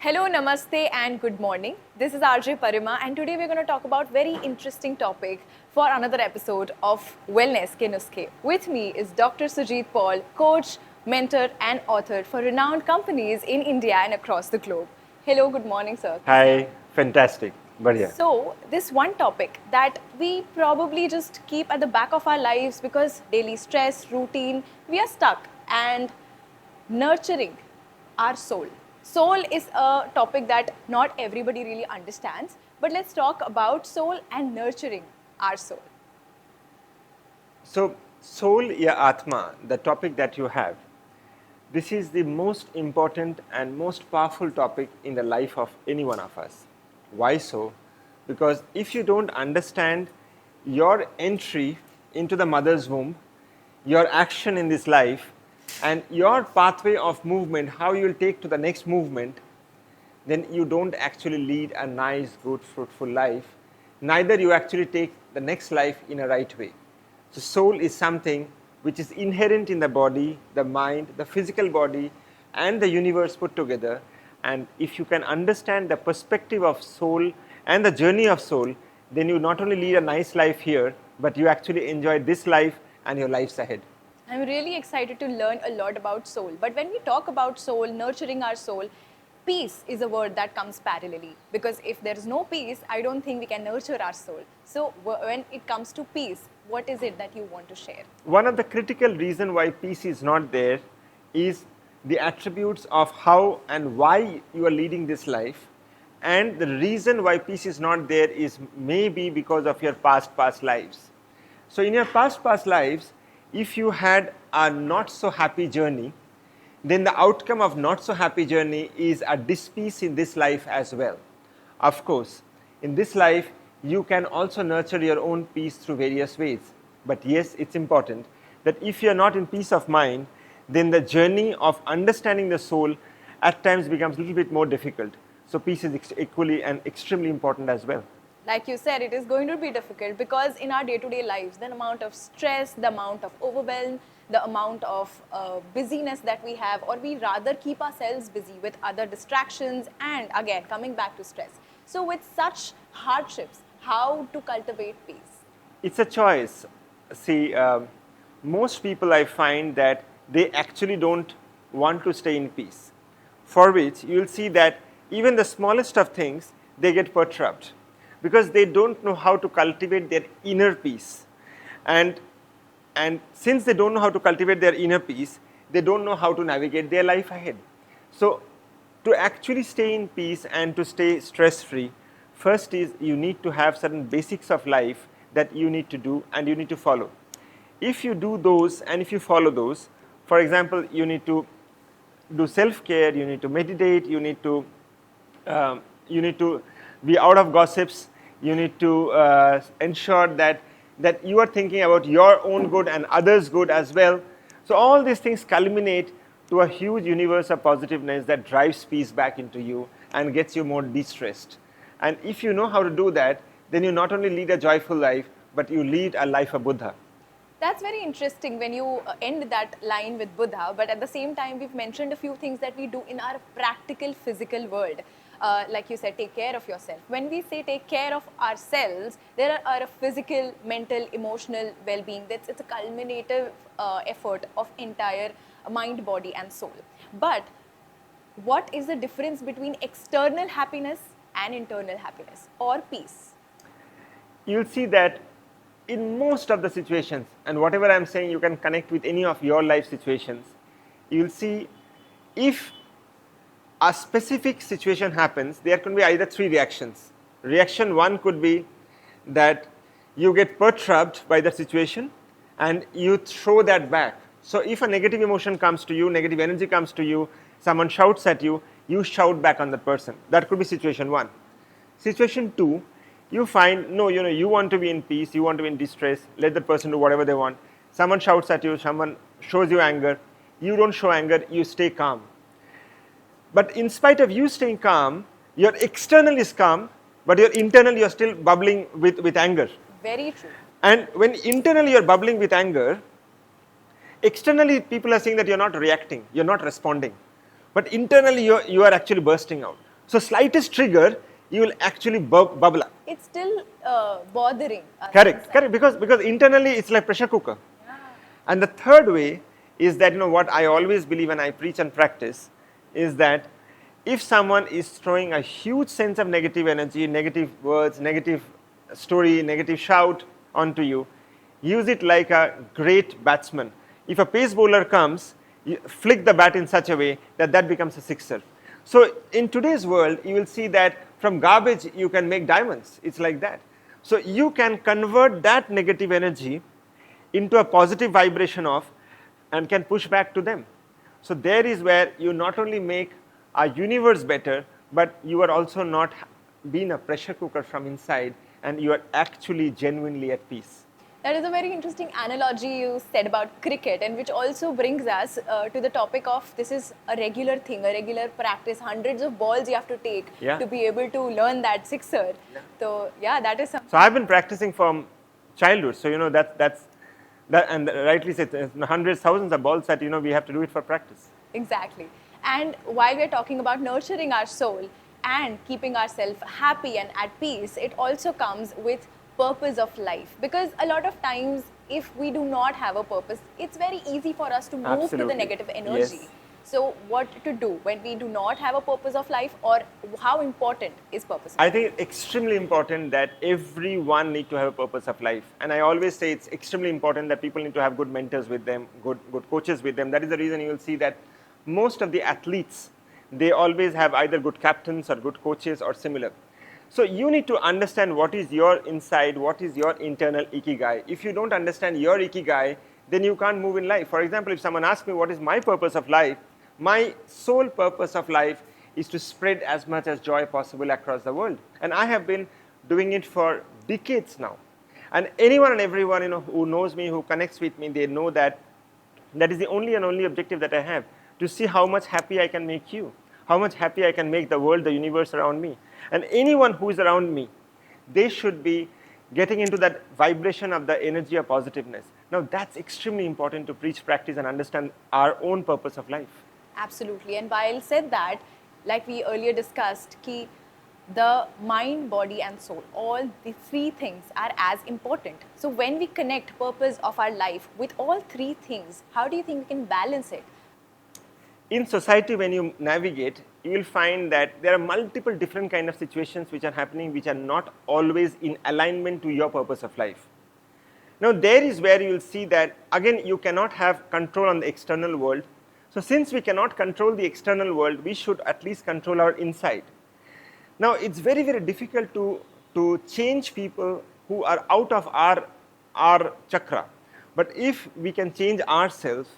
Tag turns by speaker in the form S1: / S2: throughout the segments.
S1: Hello, namaste and good morning. This is RJ Parima and today we're going to talk about very interesting topic for another episode of Wellness Ke Nuskhe. With me is Dr. Sujit Paul, coach, mentor and author for renowned companies in India and across the globe. Hello, good morning sir.
S2: Hi, fantastic. Badhiya.
S1: So, this one topic that we probably just keep at the back of our lives because daily stress, routine, we are stuck, and nurturing our soul. Soul is a topic that not everybody really understands, but let's talk about soul and nurturing our soul.
S2: So, soul ya Atma, the topic that you have, this is the most important and most powerful topic in the life of any one of us. Why so? Because if you don't understand your entry into the mother's womb, your action in this life, and your pathway of movement, how you will take to the next movement, then you don't actually lead a nice, good, fruitful life. Neither you actually take the next life in a right way. So soul is something which is inherent in the body, the mind, the physical body, and the universe put together. And if you can understand the perspective of soul and the journey of soul, then you not only lead a nice life here, but you actually enjoy this life and your lives ahead.
S1: I'm really excited to learn a lot about soul. But when we talk about soul, nurturing our soul, peace is a word that comes parallelly. Because if there's no peace, I don't think we can nurture our soul. So when it comes to peace, what is it that you want to share?
S2: One of the critical reasons why peace is not there is the attributes of how and why you are leading this life. And the reason why peace is not there is maybe because of your past lives. So in your past lives, if you had a not so happy journey, then the outcome of not so happy journey is a dis-peace in this life as well. Of course, in this life, you can also nurture your own peace through various ways. But yes, it's important that if you're not in peace of mind, then the journey of understanding the soul at times becomes a little bit more difficult. So peace is equally and extremely important as well.
S1: Like you said, it is going to be difficult because in our day-to-day lives, the amount of stress, the amount of overwhelm, the amount of busyness that we have, or we rather keep ourselves busy with other distractions and again, coming back to stress. So with such hardships, how to cultivate peace?
S2: It's a choice. See, most people I find that they actually don't want to stay in peace. For which you will see that even the smallest of things, they get perturbed. Because they don't know how to cultivate their inner peace. And since they don't know how to cultivate their inner peace, they don't know how to navigate their life ahead. So to actually stay in peace and to stay stress-free, first is you need to have certain basics of life that you need to do and you need to follow. If you do those and if you follow those, for example, you need to do self-care, you need to meditate, you need to be out of gossips, you need to ensure that you are thinking about your own good and others' good as well. So all these things culminate to a huge universe of positiveness that drives peace back into you and gets you more de-stressed. And if you know how to do that, then you not only lead a joyful life, but you lead a life of Buddha.
S1: That's very interesting when you end that line with Buddha, but at the same time, we've mentioned a few things that we do in our practical physical world. Like you said, take care of yourself. When we say take care of ourselves, there are a physical, mental, emotional well-being. It's a culminative effort of entire mind, body and soul. But what is the difference between external happiness and internal happiness or peace?
S2: You'll see that in most of the situations, and whatever I'm saying, you can connect with any of your life situations, you'll see if a specific situation happens, there can be either three reactions. Reaction one could be that you get perturbed by the situation and you throw that back. So if a negative emotion comes to you, negative energy comes to you, someone shouts at you, you shout back on the person. That could be situation one. Situation two, you find, no, you want to be in peace, you want to be in distress, let the person do whatever they want. Someone shouts at you, someone shows you anger, you don't show anger, you stay calm. But in spite of you staying calm, your external is calm, but your internal you're still bubbling with anger.
S1: Very true.
S2: And when internally you're bubbling with anger, externally people are saying that you're not reacting, you're not responding. But internally you are actually bursting out. So slightest trigger, you will actually bubble up.
S1: It's still bothering us
S2: Correct,
S1: inside.
S2: correct. Because internally it's like pressure cooker. And the third way is that, what I always believe and I preach and practice is that if someone is throwing a huge sense of negative energy, negative words, negative story, negative shout onto you, use it like a great batsman. If a pace bowler comes, you flick the bat in such a way that that becomes a sixer. So in today's world, you will see that from garbage you can make diamonds. It's like that. So you can convert that negative energy into a positive vibration of and can push back to them. So there is where you not only make our universe better, but you are also not being a pressure cooker from inside, and you are actually genuinely at peace.
S1: That is a very interesting analogy you said about cricket, and which also brings us to the topic of this is a regular thing, a regular practice. Hundreds of balls you have to take to be able to learn that sixer. So yeah, that is something.
S2: So I've been practicing from childhood. So that's and rightly said, hundreds, thousands of balls that we have to do it for practice.
S1: Exactly. And while we're talking about nurturing our soul and keeping ourselves happy and at peace, it also comes with purpose of life, because a lot of times if we do not have a purpose, it's very easy for us to move to the negative energy.
S2: Yes.
S1: So what to do when we do not have a purpose of life, or how important is purpose of
S2: I
S1: life?
S2: think it's extremely important that everyone need to have a purpose of life, and I always say it's extremely important that people need to have good mentors with them, good coaches with them. That is the reason you will see that most of the athletes, they always have either good captains or good coaches or similar. So you need to understand what is your inside, what is your internal ikigai. If you don't understand your ikigai, then you can't move in life. For example, if someone asks me what is my purpose of life, my sole purpose of life is to spread as much as joy possible across the world. And I have been doing it for decades now. And anyone and everyone who knows me, who connects with me, they know that that is the only and only objective that I have, to see how much happy I can make you, how much happy I can make the world, the universe around me. And anyone who is around me, they should be getting into that vibration of the energy of positiveness. Now that's extremely important to preach, practice, and understand our own purpose of life.
S1: Absolutely. And while said that, like we earlier discussed, ki the mind, body and soul, all the three things are as important. So when we connect purpose of our life with all three things, how do you think we can balance it?
S2: In society, when you navigate, you will find that there are multiple different kind of situations which are happening, which are not always in alignment to your purpose of life. Now there is where you will see that again you cannot have control on the external world. So since we cannot control the external world, we should at least control our inside. Now it's very, very difficult to change people who are out of our chakra. But if we can change ourselves,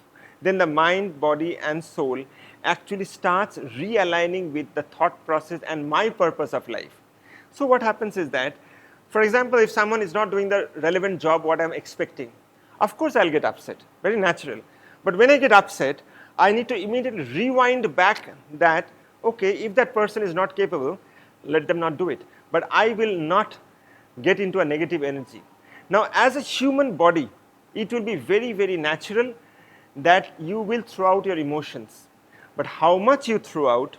S2: then the mind, body and soul actually starts realigning with the thought process and my purpose of life. So what happens is that, for example, if someone is not doing the relevant job what I'm expecting, of course I'll get upset, very natural. But when I get upset, I need to immediately rewind back that, okay, if that person is not capable, let them not do it. But I will not get into a negative energy. Now as a human body, it will be very, very natural that you will throw out your emotions. But how much you throw out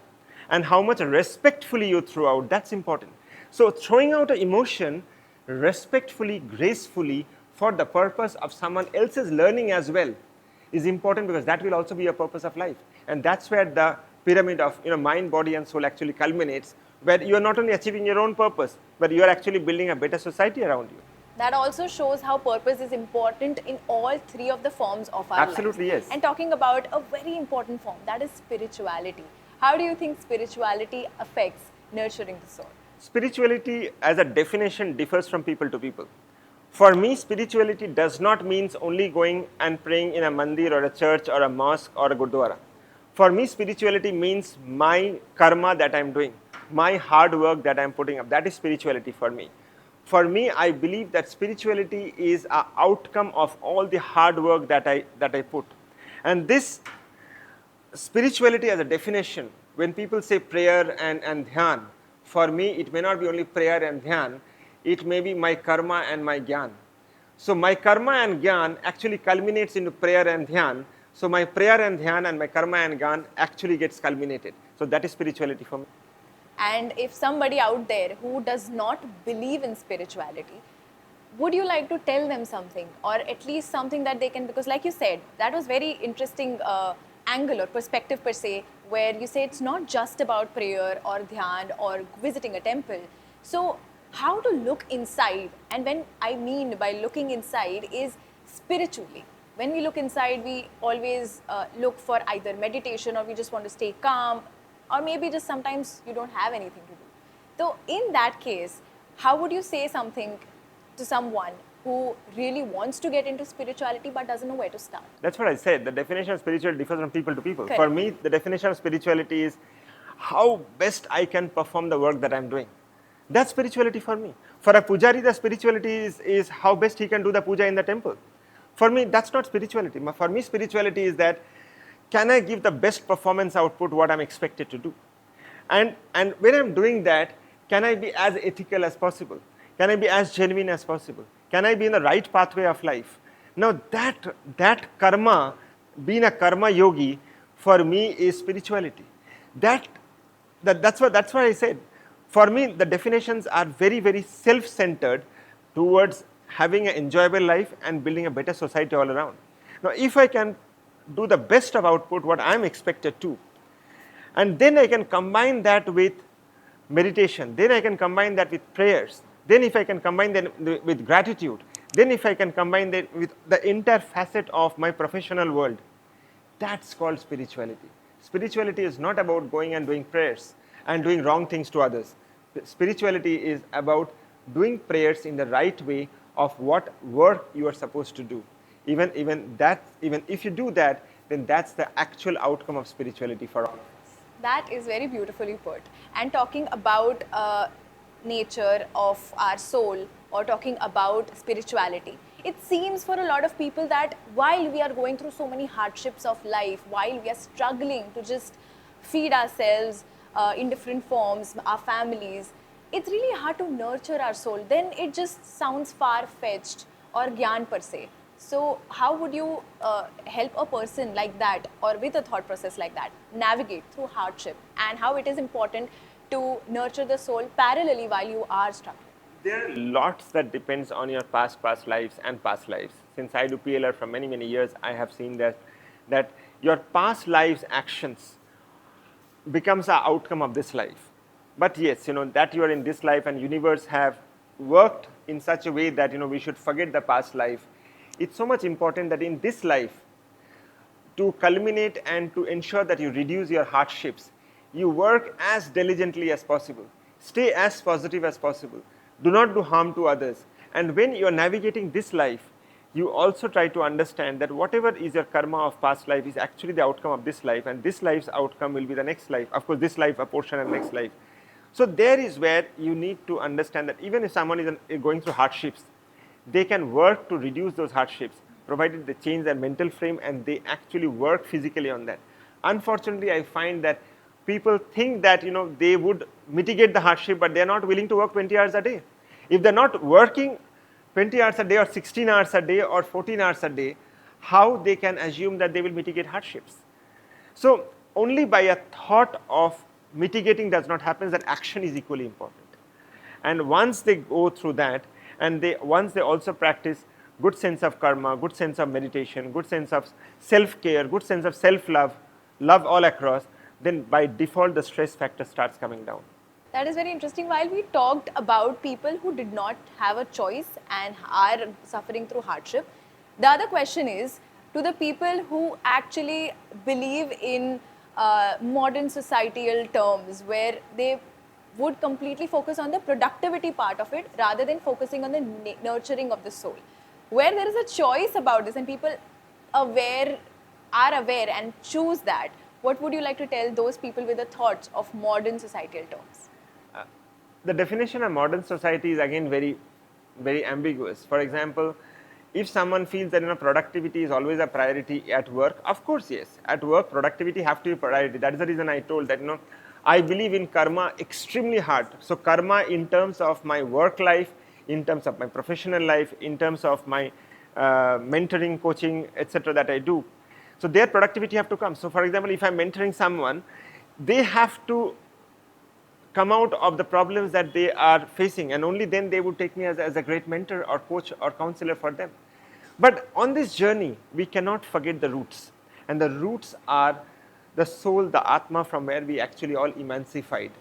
S2: and how much respectfully you throw out, that's important. So throwing out an emotion respectfully, gracefully, for the purpose of someone else's learning as well is important, because that will also be a purpose of life. And that's where the pyramid of mind, body and soul actually culminates, where you are not only achieving your own purpose, but you are actually building a better society around you.
S1: That also shows how purpose is important in all three of the forms of our lives.
S2: Absolutely, yes.
S1: And talking about a very important form, that is spirituality. How do you think spirituality affects nurturing the soul?
S2: Spirituality as a definition differs from people to people. For me, spirituality does not mean only going and praying in a mandir or a church or a mosque or a gurdwara. For me, spirituality means my karma that I'm doing, my hard work that I'm putting up. That is spirituality for me. For me, I believe that spirituality is an outcome of all the hard work that I put. And this spirituality as a definition, when people say prayer and dhyan, for me it may not be only prayer and dhyan, it may be my karma and my gyan. So my karma and gyan actually culminates into prayer and dhyan. So my prayer and dhyan and my karma and gyan actually gets culminated. So that is spirituality for me.
S1: And if somebody out there who does not believe in spirituality, would you like to tell them something, or at least something that they can, because like you said, that was very interesting angle or perspective per se, where you say it's not just about prayer or dhyan or visiting a temple. So how to look inside, and when I mean by looking inside is spiritually. When we look inside, we always look for either meditation, or we just want to stay calm, or maybe just sometimes you don't have anything to do. So in that case, how would you say something to someone who really wants to get into spirituality but doesn't know where to start?
S2: That's what I said. The definition of spirituality differs from people to people.
S1: Correct.
S2: For me, the definition of spirituality is how best I can perform the work that I'm doing. That's spirituality for me. For a pujari, the spirituality is how best he can do the puja in the temple. For me, that's not spirituality. For me, spirituality is that can I give the best performance output what I'm expected to do? And when I'm doing that, can I be as ethical as possible? Can I be as genuine as possible? Can I be in the right pathway of life? Now that karma, being a karma yogi, for me is spirituality. That's what I said. For me, the definitions are very, very self-centered towards having an enjoyable life and building a better society all around. Now, if I can do the best of output, what I'm expected to, and then I can combine that with meditation, then I can combine that with prayers, then if I can combine that with gratitude, then if I can combine that with the entire facet of my professional world, that's called spirituality. Spirituality is not about going and doing prayers and doing wrong things to others. Spirituality is about doing prayers in the right way of what work you are supposed to do. Even if you do that, then that's the actual outcome of spirituality for all of us.
S1: That is very beautifully put. And talking about nature of our soul, or talking about spirituality, it seems for a lot of people that while we are going through so many hardships of life, while we are struggling to just feed ourselves in different forms, our families, it's really hard to nurture our soul. Then it just sounds far-fetched or gyan per se. So how would you help a person like that, or with a thought process like that, navigate through hardship, and how it is important to nurture the soul parallelly while you are struggling?
S2: There are lots that depends on your past lives and past lives. Since I do PLR for many, many years, I have seen that your past lives actions becomes an outcome of this life. But yes, that you are in this life and universe have worked in such a way that we should forget the past life. It's so much important that in this life, to culminate and to ensure that you reduce your hardships, you work as diligently as possible. Stay as positive as possible. Do not do harm to others. And when you are navigating this life, you also try to understand that whatever is your karma of past life is actually the outcome of this life, and this life's outcome will be the next life. Of course, this life, a portion of next life. So there is where you need to understand that even if someone is going through hardships, they can work to reduce those hardships, provided they change their mental frame and they actually work physically on that. Unfortunately, I find that people think that they would mitigate the hardship, but they are not willing to work 20 hours a day. If they're not working 20 hours a day or 16 hours a day or 14 hours a day, how they can assume that they will mitigate hardships? So only by a thought of mitigating does not happen, that action is equally important. And once they go through that, and once they also practice good sense of karma, good sense of meditation, good sense of self-care, good sense of self-love, love all across, then by default the stress factor starts coming down.
S1: That is very interesting. While we talked about people who did not have a choice and are suffering through hardship, the other question is to the people who actually believe in modern societal terms, where they would completely focus on the productivity part of it rather than focusing on the nurturing of the soul. Where there is a choice about this and people are aware and choose that, what would you like to tell those people with the thoughts of modern societal terms?
S2: The definition of modern society is again very, very ambiguous. For example, if someone feels that productivity is always a priority at work, of course, yes, at work productivity have to be priority. That is the reason I told that I believe in karma extremely hard. So karma in terms of my work life, in terms of my professional life, in terms of my mentoring, coaching, etc. that I do. So their productivity have to come. So for example, if I'm mentoring someone, they have to come out of the problems that they are facing, and only then they would take me as a great mentor or coach or counselor for them. But on this journey, we cannot forget the roots. And the roots are the soul, the Atma, from where we actually all emancipied.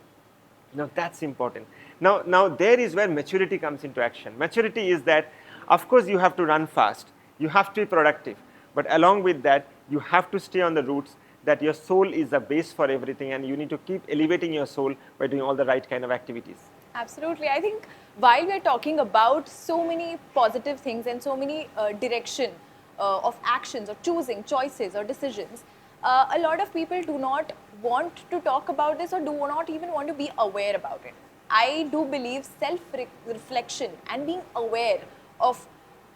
S2: Now that's important. Now there is where maturity comes into action. Maturity is that, of course, you have to run fast. You have to be productive. But along with that, you have to stay on the roots, that your soul is the base for everything, and you need to keep elevating your soul by doing all the right kind of activities.
S1: Absolutely. I think while we're talking about so many positive things and so many direction of actions or choosing choices or decisions, a lot of people do not want to talk about this or do not even want to be aware about it. I do believe self-reflection and being aware of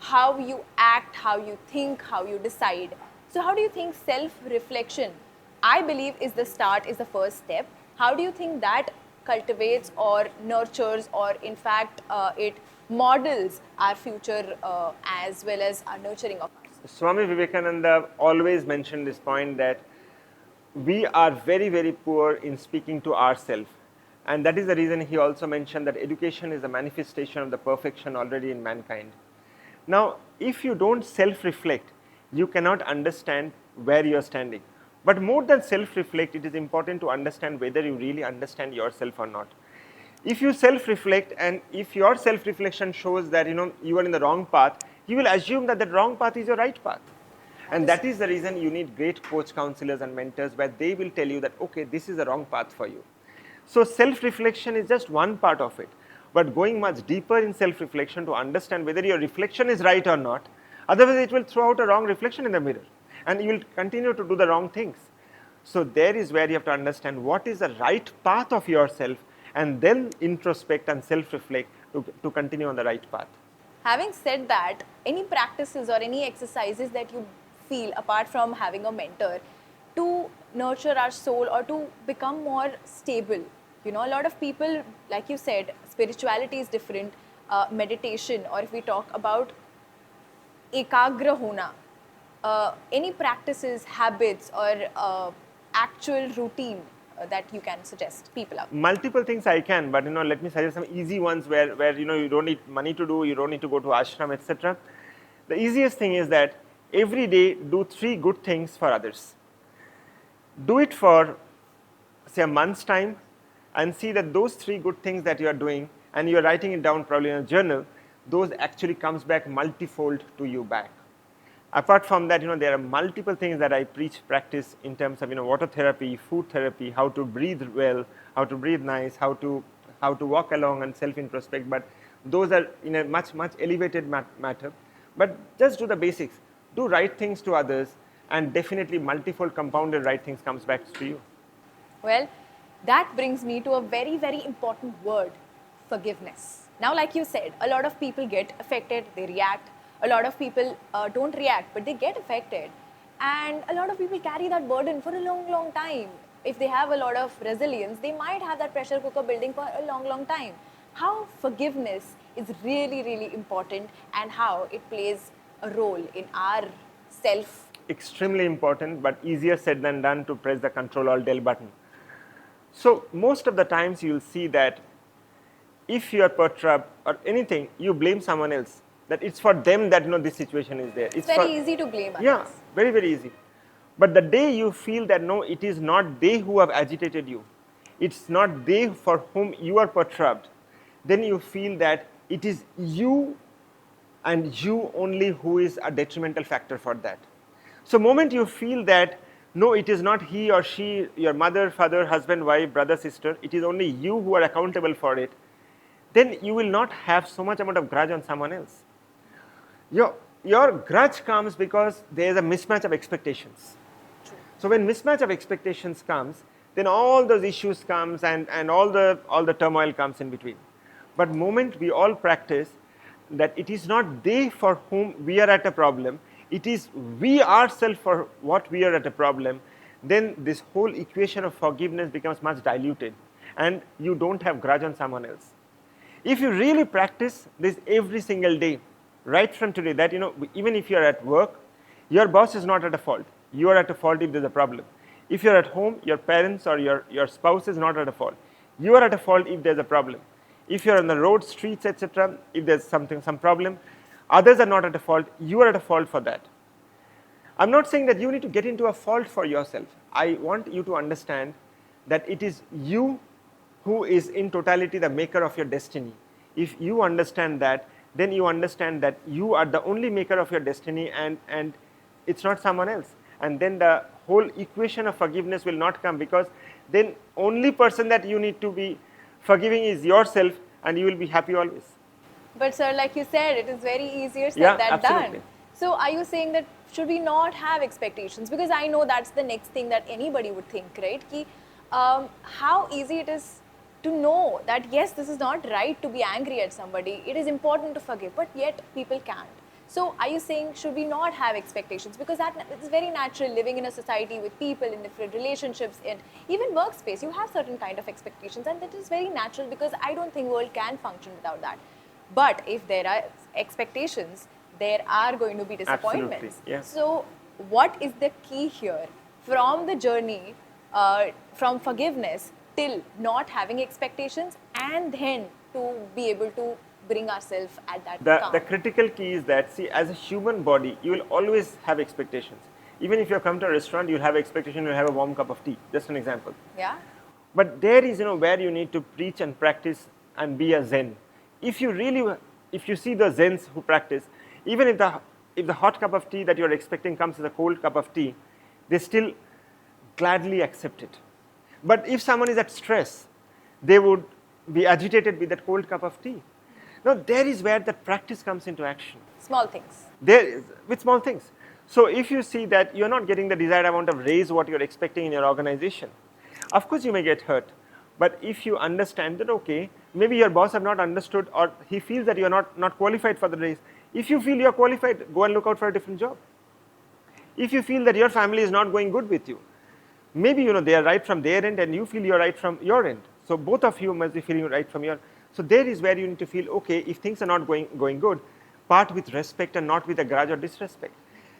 S1: how you act, how you think, how you decide. So how do you think self-reflection, I believe, is the start, is the first step? How do you think that cultivates or nurtures, or in fact it models our future as well as our nurturing of us?
S2: Swami Vivekananda always mentioned this point, that we are very, very poor in speaking to ourselves. And that is the reason he also mentioned that education is a manifestation of the perfection already in mankind. Now, if you don't self-reflect, you cannot understand where you are standing. But more than self-reflect, it is important to understand whether you really understand yourself or not. If you self-reflect, and if your self-reflection shows that you are in the wrong path, you will assume that that wrong path is your right path. And that is the reason you need great coach, counselors and mentors, where they will tell you that, okay, this is the wrong path for you. So self-reflection is just one part of it. But going much deeper in self-reflection to understand whether your reflection is right or not, otherwise it will throw out a wrong reflection in the mirror, and you will continue to do the wrong things. So there is where you have to understand what is the right path of yourself, and then introspect and self-reflect to continue on the right path.
S1: Having said that, any practices or any exercises that you feel, apart from having a mentor, to nurture our soul or to become more stable? A lot of people, like you said, spirituality is different, meditation, or if we talk about ekagra hona, any practices, habits, or actual routine that you can suggest people out?
S2: Multiple things I can, but let me suggest some easy ones where you don't need money to do, you don't need to go to ashram, etc. The easiest thing is that every day do 3 good things for others. Do it for, say, a month's time, and see that those 3 good things that you are doing, and you are writing it down probably in a journal, those actually comes back multifold to you back. Apart from that, there are multiple things that I preach, practice in terms of water therapy, food therapy, how to breathe well, how to breathe nice, how to walk along and self-introspect. But those are in a much elevated matter. But just do the basics. Do right things to others, and definitely multifold compounded right things comes back to you.
S1: Well, that brings me to a very, very important word: forgiveness. Now, like you said, a lot of people get affected, they react. A lot of people don't react, but they get affected. And a lot of people carry that burden for a long, long time. If they have a lot of resilience, they might have that pressure cooker building for a long, long time. How forgiveness is really, really important, and how it plays a role in our self.
S2: Extremely important, but easier said than done to press the Control-Alt-Del button. So most of the times you will see that if you are perturbed or anything, you blame someone else. That it's for them that this situation is there.
S1: It's very easy to blame others.
S2: Yeah, very, very easy. But the day you feel that no, it is not they who have agitated you, it's not they for whom you are perturbed, then you feel that it is you and you only who is a detrimental factor for that. So moment you feel that no, it is not he or she, your mother, father, husband, wife, brother, sister, it is only you who are accountable for it, then you will not have so much amount of grudge on someone else. Your grudge comes because there is a mismatch of expectations.
S1: True.
S2: So when mismatch of expectations comes, then all those issues comes, and all the turmoil comes in between. But moment we all practice that it is not they for whom we are at a problem, it is we ourselves for what we are at a problem, then this whole equation of forgiveness becomes much diluted, and you don't have grudge on someone else. If you really practice this every single day, right from today, that even if you are at work, your boss is not at a fault. You are at a fault if there is a problem. If you are at home, your parents or your spouse is not at a fault. You are at a fault if there's a problem. If you're on the road, streets, etc., if there's some problem, others are not at a fault, you are at a fault for that. I'm not saying that you need to get into a fault for yourself. I want you to understand that it is you who is in totality the maker of your destiny. If you understand that, then you understand that you are the only maker of your destiny, and it's not someone else. And then the whole equation of forgiveness will not come, because then only person that you need to be forgiving is yourself, and you will be happy always.
S1: But sir, like you said, it is very easier said
S2: Yeah,
S1: than
S2: absolutely.
S1: done. So are you saying that should we not have expectations? Because I know that's the next thing that anybody would think, right? Ki, how easy it is to know that yes, this is not right to be angry at somebody. It is important to forgive, but yet people can't. So are you saying should we not have expectations? Because that is very natural, living in a society with people in different relationships, and even workspace, you have certain kind of expectations, and that is very natural, because I don't think world can function without that. But if there are expectations, there are going to be disappointments.
S2: Absolutely, yeah.
S1: So what is the key here from the journey, from forgiveness till not having expectations, and then to be able to bring ourselves at that calm?
S2: The critical key is that, see, as a human body, you will always have expectations. Even if you come to a restaurant, you'll have expectation, you'll have a warm cup of tea. Just an example.
S1: Yeah.
S2: But there is, where you need to preach and practice and be a Zen. If you see the Zens who practice, even if the hot cup of tea that you're expecting comes as a cold cup of tea, they still gladly accept it. But if someone is at stress, they would be agitated with that cold cup of tea. Now, there is where that practice comes into action.
S1: Small things.
S2: With small things. So, if you see that you're not getting the desired amount of raise what you're expecting in your organization, of course you may get hurt. But if you understand that, okay, maybe your boss have not understood, or he feels that you're not qualified for the raise. If you feel you're qualified, go and look out for a different job. If you feel that your family is not going good with you, maybe they are right from their end and you feel you're right from your end. So both of you must be feeling right from your. So there is where you need to feel, okay, if things are not going good, part with respect and not with a grudge or disrespect.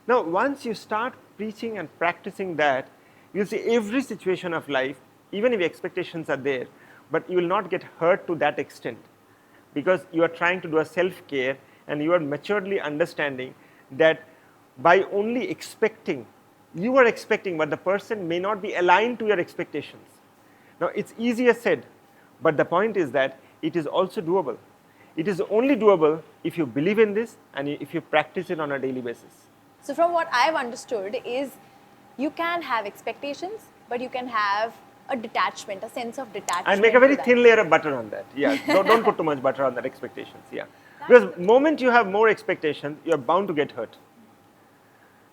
S2: Now, once you start preaching and practicing that, you'll see every situation of life, even if expectations are there, but you will not get hurt to that extent, because you are trying to do a self-care, and you are maturely understanding that by only expecting, you are expecting, but the person may not be aligned to your expectations. Now, it's easier said, but the point is that it is also doable. It is only doable if you believe in this and if you practice it on a daily basis.
S1: So from what I've understood is you can have expectations, but you can have a detachment, a sense of detachment.
S2: And make a very thin layer of butter on that. Yeah, don't put too much butter on that expectations. Yeah, because moment you have more expectations, you're bound to get hurt.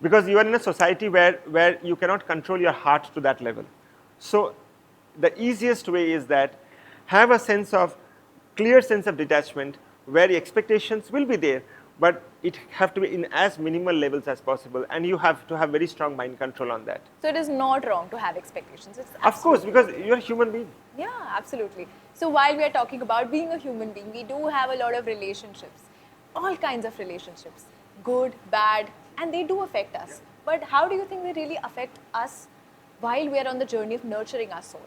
S2: Because you are in a society where you cannot control your heart to that level. So the easiest way is that have a clear sense of detachment, where the expectations will be there, but it have to be in as minimal levels as possible, and you have to have very strong mind control on that.
S1: So it is not wrong to have expectations. It's
S2: of course, because you're a human being.
S1: Yeah, absolutely. So while we are talking about being a human being, we do have a lot of relationships, all kinds of relationships, good, bad, and they do affect us. But how do you think they really affect us while we are on the journey of nurturing our soul?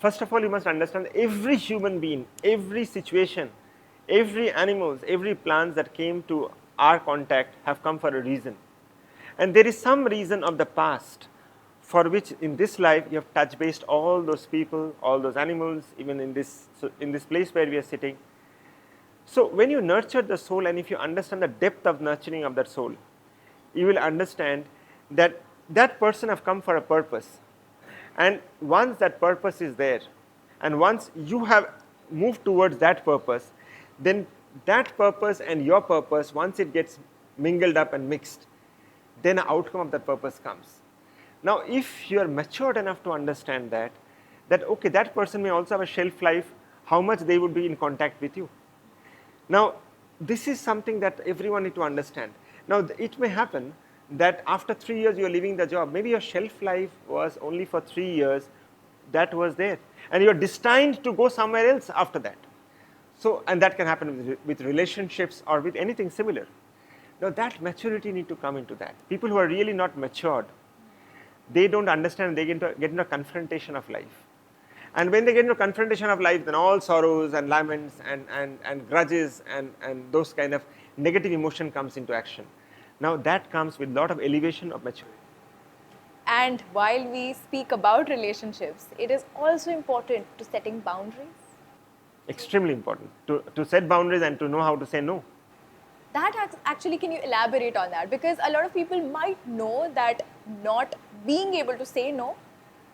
S2: First of all, you must understand every human being, every situation, every animals, every plants that came to our contact have come for a reason. And there is some reason of the past for which in this life you have touch based all those people, all those animals, even in this place where we are sitting. So when you nurture the soul, and if you understand the depth of nurturing of that soul, you will understand that that person have come for a purpose. And once that purpose is there, and once you have moved towards that purpose, then that purpose and your purpose, once it gets mingled up and mixed, then an outcome of that purpose comes. Now, if you are matured enough to understand that okay, that person may also have a shelf life, how much they would be in contact with you. Now, this is something that everyone needs to understand. Now, it may happen that after 3 years you are leaving the job, maybe your shelf life was only for 3 years, that was there, and you are destined to go somewhere else after that. So, and that can happen with relationships or with anything similar. Now, that maturity need to come into that. People who are really not matured, they don't understand, they get into a confrontation of life. And when they get into confrontation of life, then all sorrows and laments and grudges and those kind of negative emotion comes into action. Now that comes with a lot of elevation of maturity.
S1: And while we speak about relationships, it is also important to setting boundaries.
S2: Extremely important to set boundaries and to know how to say no.
S1: That actually, can you elaborate on that? Because a lot of people might know that not being able to say no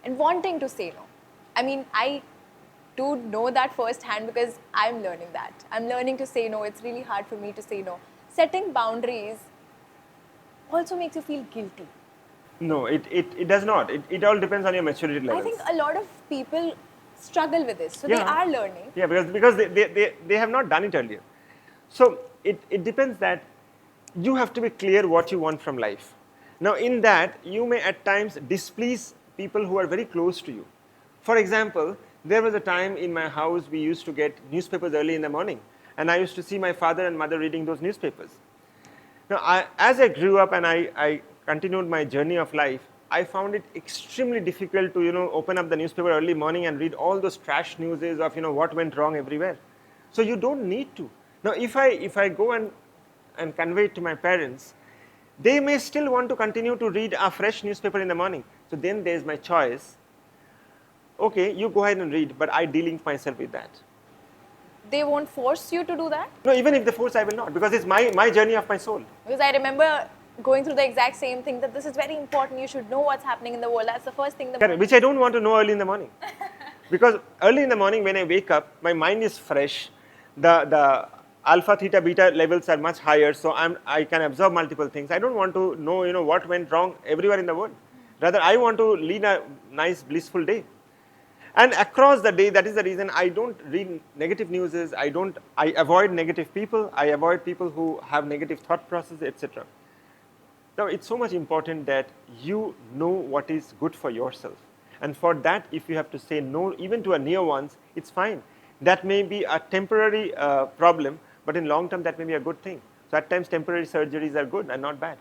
S1: and wanting to say no. I mean, I do know that firsthand because I'm learning that. I'm learning to say no. It's really hard for me to say no. Setting boundaries also makes you feel guilty.
S2: No, it does not. It all depends on your maturity levels.
S1: I think a lot of people struggle with this. So they are learning.
S2: Yeah, because they have not done it earlier. So it depends that you have to be clear what you want from life. Now in that, you may at times displease people who are very close to you. For example, there was a time in my house we used to get newspapers early in the morning, and I used to see my father and mother reading those newspapers. Now as I grew up and I continued my journey of life, I found it extremely difficult to open up the newspaper early morning and read all those trash newses of what went wrong everywhere. So you don't need to. Now if I go and convey it to my parents, they may still want to continue to read a fresh newspaper in the morning. So then there's my choice. Okay, you go ahead and read, but I de-link myself with that.
S1: They won't force you to do that?
S2: No, even if they force, I will not, because it's my journey of my soul.
S1: Because I remember going through the exact same thing, that this is very important, you should know what's happening in the world. That's the first thing.
S2: Which I don't want to know early in the morning. Because early in the morning when I wake up, my mind is fresh. The alpha, theta, beta levels are much higher, so I can absorb multiple things. I don't want to know what went wrong everywhere in the world. Rather, I want to lead a nice, blissful day. And across the day, that is the reason I don't read negative news. I avoid negative people. I avoid people who have negative thought process, etc. Now, it's so much important that you know what is good for yourself. And for that, if you have to say no, even to a near ones, it's fine. That may be a temporary problem, but in long term, that may be a good thing. So at times, temporary surgeries are good and not bad.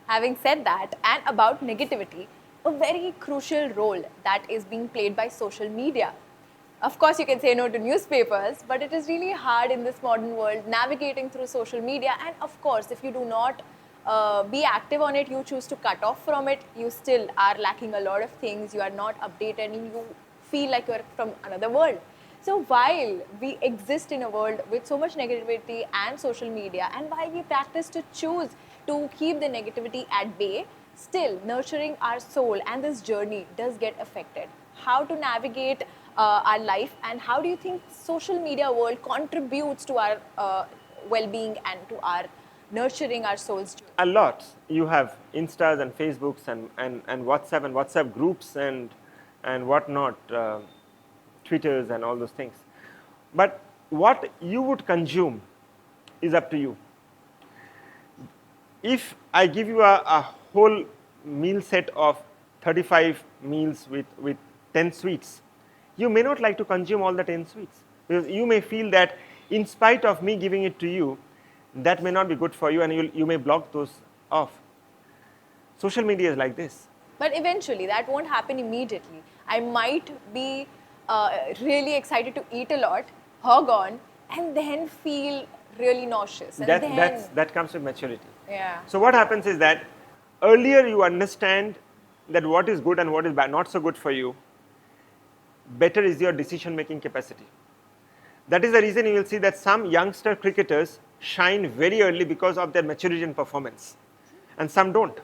S1: Having said that, and about negativity, a very crucial role that is being played by social media. Of course, you can say no to newspapers, but it is really hard in this modern world navigating through social media. And of course, if you do not be active on it, you choose to cut off from it, you still are lacking a lot of things, you are not updated and you feel like you're from another world. So while we exist in a world with so much negativity and social media, and while we practice to choose to keep the negativity at bay, still nurturing our soul and this journey does get affected. How to navigate our life, and how do you think social media world contributes to our well-being and to our nurturing our soul's journey?
S2: A lot. You have Instas and Facebooks and WhatsApp groups and whatnot, Twitters and all those things. But what you would consume is up to you. If I give you a whole meal set of 35 meals with 10 sweets, you may not like to consume all the 10 sweets. Because you may feel that in spite of me giving it to you, that may not be good for you, and you may block those off. Social media is like this.
S1: But eventually, that won't happen immediately. I might be really excited to eat a lot, hog on, and then feel really nauseous. And
S2: that comes with maturity.
S1: Yeah.
S2: So what happens is that earlier you understand that what is good and what is bad, not so good for you, better is your decision-making capacity. That is the reason you will see that some youngster cricketers shine very early because of their maturity and performance, and some don't.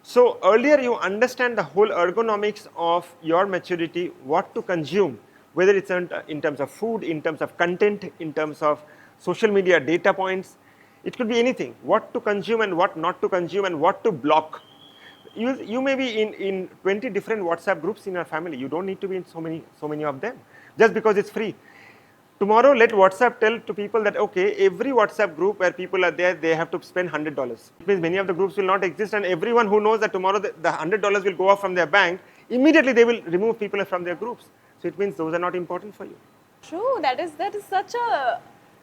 S2: So earlier you understand the whole ergonomics of your maturity, what to consume, whether it's in terms of food, in terms of content, in terms of social media data points. It could be anything, what to consume and what not to consume and what to block. You may be in 20 different WhatsApp groups in your family. You don't need to be in so many of them just because it's free. Tomorrow, let WhatsApp tell to people that, okay, every WhatsApp group where people are there, they have to spend $100. It means many of the groups will not exist, and everyone who knows that tomorrow the $100 will go off from their bank, immediately they will remove people from their groups. So it means those are not important for you.
S1: True, that is such a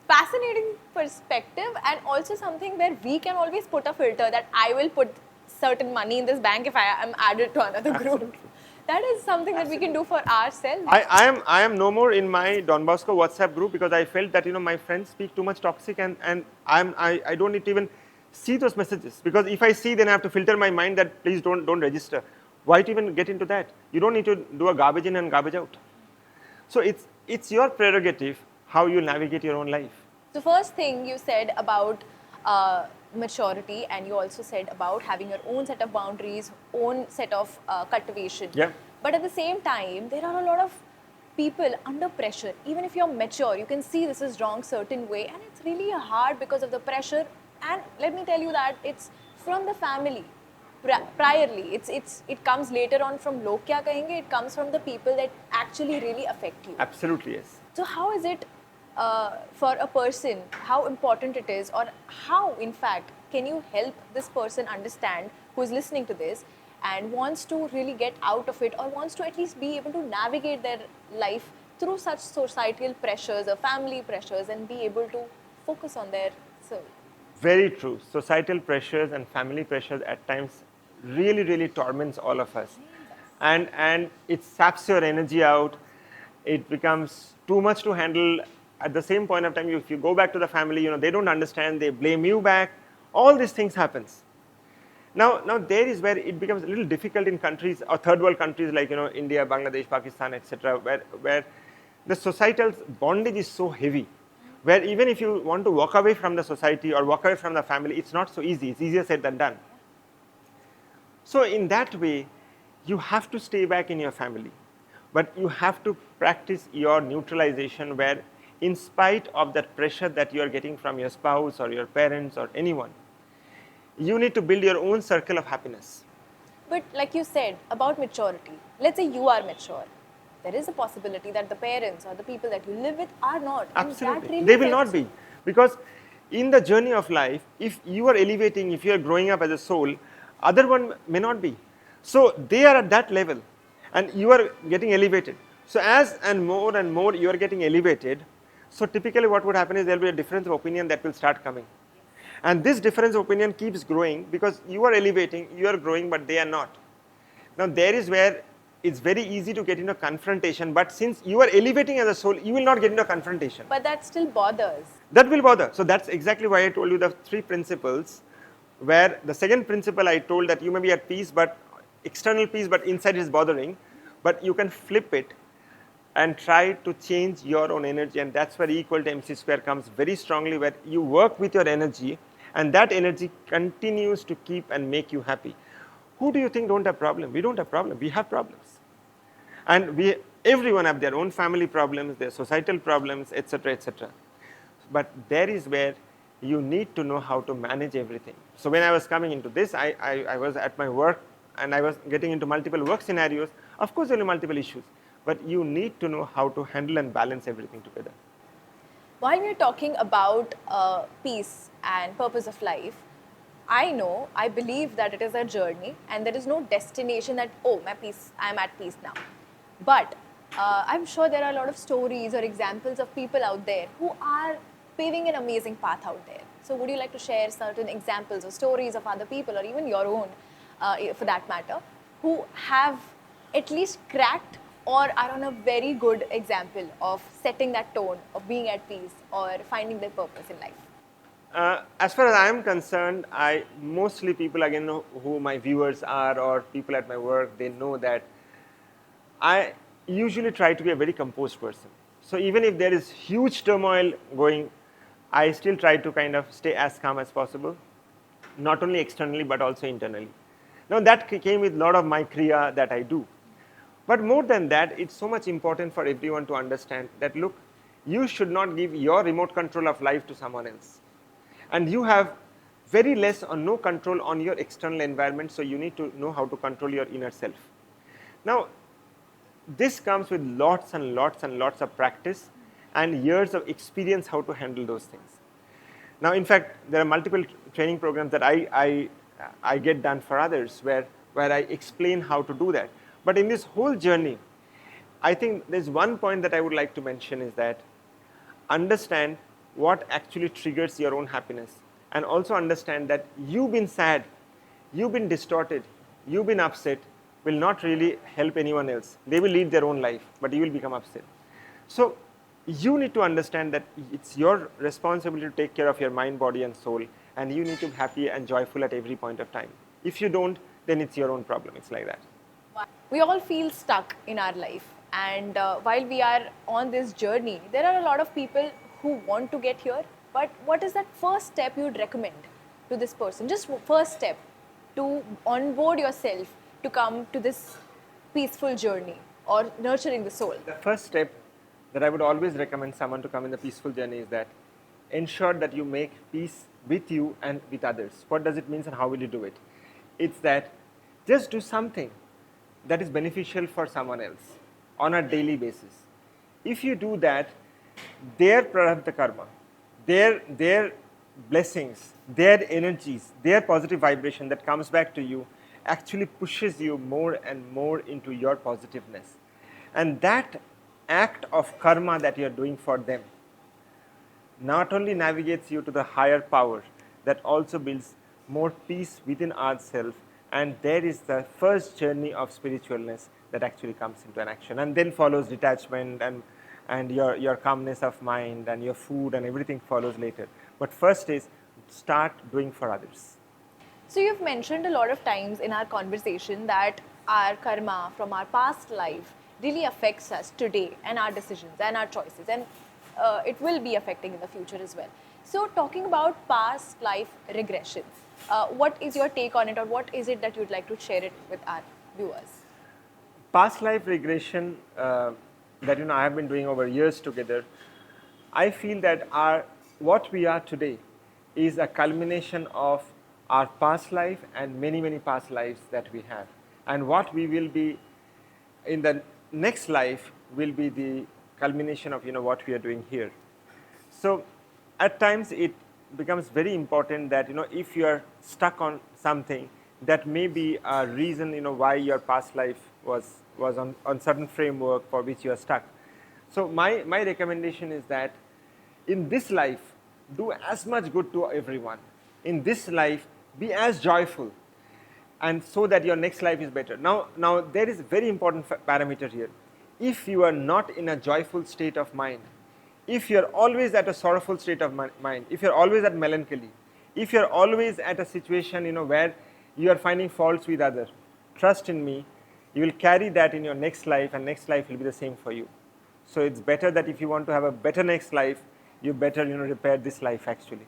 S1: fascinating perspective, and also something where we can always put a filter that I will put certain money in this bank if I am added to another group.
S2: Absolutely.
S1: That is something that we can do for ourselves.
S2: I am no more in my Don Bosco WhatsApp group because I felt that my friends speak too much toxic, and I don't need to even see those messages, because if I see, then I have to filter my mind that please don't register. Why to even get into that? You don't need to do a garbage in and garbage out. So it's your prerogative how you navigate your own life.
S1: The first thing you said about maturity, and you also said about having your own set of boundaries, own set of cultivation.
S2: Yeah.
S1: But at the same time, there are a lot of people under pressure. Even if you're mature, you can see this is wrong certain way, and it's really hard because of the pressure. And let me tell you that it's from the family. Priorly, it comes later on from log kya kahenge. It comes from the people that actually really affect you.
S2: Absolutely, yes.
S1: So how is it for a person, how important it is, or how in fact can you help this person understand who is listening to this and wants to really get out of it, or wants to at least be able to navigate their life through such societal pressures or family pressures and be able to focus on their soul?
S2: Very true. Societal pressures and family pressures at times really torments all of us, and it saps your energy out. It becomes too much to handle. At the same point of time, if you go back to the family, they don't understand, they blame you back. All these things happens. Now there is where it becomes a little difficult in countries or third world countries like India, Bangladesh, Pakistan, etc., where the societal bondage is so heavy, where even if you want to walk away from the society or walk away from the family, it's not so easy. It's easier said than done. So in that way, you have to stay back in your family, but you have to practice your neutralization, where in spite of that pressure that you are getting from your spouse or your parents or anyone, you need to build your own circle of happiness.
S1: But like you said about maturity, let's say you are mature. There is a possibility that the parents or the people that you live with are not.
S2: Absolutely.
S1: Really
S2: They will not be. Because in the journey of life, if you are elevating, if you are growing up as a soul, other one may not be. So they are at that level and you are getting elevated. So as and more you are getting elevated, so typically what would happen is there will be a difference of opinion that will start coming. And this difference of opinion keeps growing because you are elevating, you are growing, but they are not. Now there is where it's very easy to get into confrontation, but since you are elevating as a soul, you will not get into confrontation.
S1: But that still bothers.
S2: That will bother. So that's exactly why I told you the 3 principles, where the second principle I told that you may be at peace, but external peace, but inside is bothering, but you can flip it and try to change your own energy, and that's where E equal to MC square comes very strongly, where you work with your energy and that energy continues to keep and make you happy. Who do you think don't have problem? We don't have problem. We have problems. And everyone have their own family problems, their societal problems, etc., etc. But there is where you need to know how to manage everything. So when I was coming into this, I was at my work and I was getting into multiple work scenarios. Of course, there are multiple issues, but you need to know how to handle and balance everything together.
S1: While we're talking about peace and purpose of life, I believe that it is a journey and there is no destination that, oh, I'm at peace now. But I'm sure there are a lot of stories or examples of people out there who are paving an amazing path out there. So would you like to share certain examples or stories of other people, or even your own for that matter, who have at least cracked or are on a very good example of setting that tone of being at peace or finding their purpose in life?
S2: As far as I am concerned, mostly people again know who my viewers are, or people at my work, they know that I usually try to be a very composed person. So even if there is huge turmoil going, I still try to kind of stay as calm as possible, not only externally but also internally. Now that came with a lot of my kriya that I do. But more than that, it's so much important for everyone to understand that, look, you should not give your remote control of life to someone else. And you have very less or no control on your external environment, so you need to know how to control your inner self. Now, this comes with lots and lots and lots of practice and years of experience how to handle those things. Now, in fact, there are multiple training programs that I get done for others where I explain how to do that. But in this whole journey, I think there's one point that I would like to mention is that understand what actually triggers your own happiness, and also understand that you've been sad, you've been distorted, you've been upset, will not really help anyone else. They will lead their own life, but you will become upset. So you need to understand that it's your responsibility to take care of your mind, body, and soul, and you need to be happy and joyful at every point of time. If you don't, then it's your own problem. It's like that.
S1: We all feel stuck in our life, and while we are on this journey, there are a lot of people who want to get here. But what is that first step you'd recommend to this person? Just first step to onboard yourself to come to this peaceful journey or nurturing the soul.
S2: The first step that I would always recommend someone to come in the peaceful journey is that ensure that you make peace with you and with others. What does it mean and how will you do it? It's that just do something that is beneficial for someone else on a daily basis. If you do that, their prarabdha karma, their blessings, their energies, their positive vibration that comes back to you actually pushes you more and more into your positiveness. And that act of karma that you're doing for them not only navigates you to the higher power, that also builds more peace within ourselves. And there is the first journey of spiritualness that actually comes into an action. And then follows detachment and your calmness of mind and your food and everything follows later. But first is start doing for others.
S1: So you've mentioned a lot of times in our conversation that our karma from our past life really affects us today and our decisions and our choices, and it will be affecting in the future as well. So talking about past life regression, what is your take on it, or what is it that you'd like to share it with our viewers?
S2: Past life regression that I have been doing over years together, I feel that what we are today is a culmination of our past life and many past lives that we have, and what we will be in the next life will be the culmination of what we are doing here. So at times it becomes very important that if you are stuck on something, that may be a reason why your past life was on certain framework for which you are stuck. So my recommendation is that in this life, do as much good to everyone. In this life, be as joyful, and so that your next life is better. Now there is a very important parameter here. If you are not in a joyful state of mind, if you are always at a sorrowful state of mind, if you are always at melancholy, if you are always at a situation where you are finding faults with others, trust in me, you will carry that in your next life, and next life will be the same for you. So it's better that if you want to have a better next life, you better repair this life actually.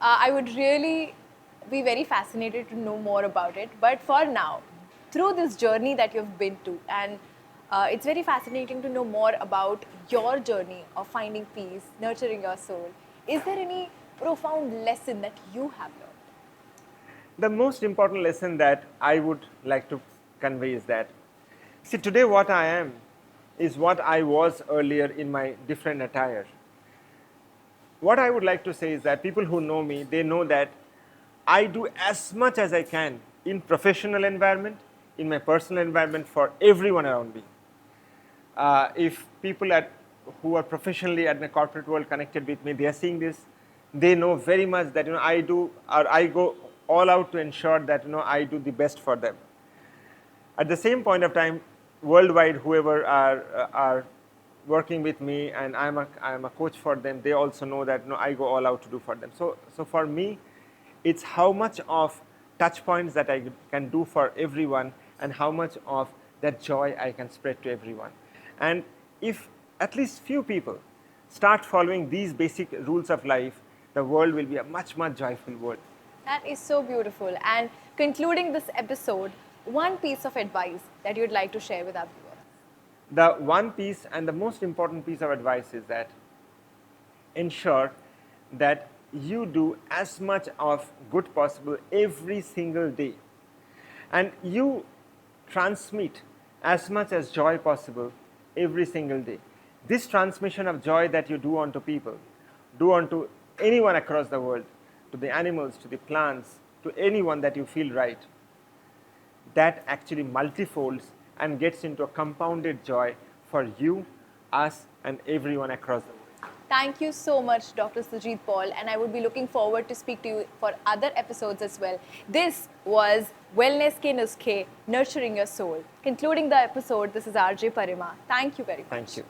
S1: I would really be very fascinated to know more about it. But for now, through this journey that you've been to, and it's very fascinating to know more about your journey of finding peace, nurturing your soul. Is there any profound lesson that you have learned?
S2: The most important lesson that I would like to convey is that, see, today what I am is what I was earlier in my different attire. What I would like to say is that people who know me, they know that I do as much as I can in professional environment, in my personal environment, for everyone around me. If people who are professionally at the corporate world connected with me, they are seeing this, they know very much that I go all out to ensure that I do the best for them. At the same point of time, worldwide, whoever are working with me, and I'm a coach for them, they also know that I go all out to do for them. So for me, it's how much of touch points that I can do for everyone, and how much of that joy I can spread to everyone. And if at least few people start following these basic rules of life, the world will be a much joyful world.
S1: That is so beautiful. And concluding this episode, one piece of advice that you'd like to share with our viewers.
S2: The one piece and the most important piece of advice is that ensure that you do as much of good possible every single day, and you transmit as much as joy possible every single day. This transmission of joy that you do onto people, do onto anyone across the world, to the animals, to the plants, to anyone that you feel right, that actually multifolds and gets into a compounded joy for you, us, and everyone across the world.
S1: Thank you so much, Dr. Sujit Paul, and I would be looking forward to speak to you for other episodes as well. This was Wellness Ke Nuskhe, Nurturing Your Soul. Concluding the episode, this is RJ Parima. Thank you very much.
S2: Thank you.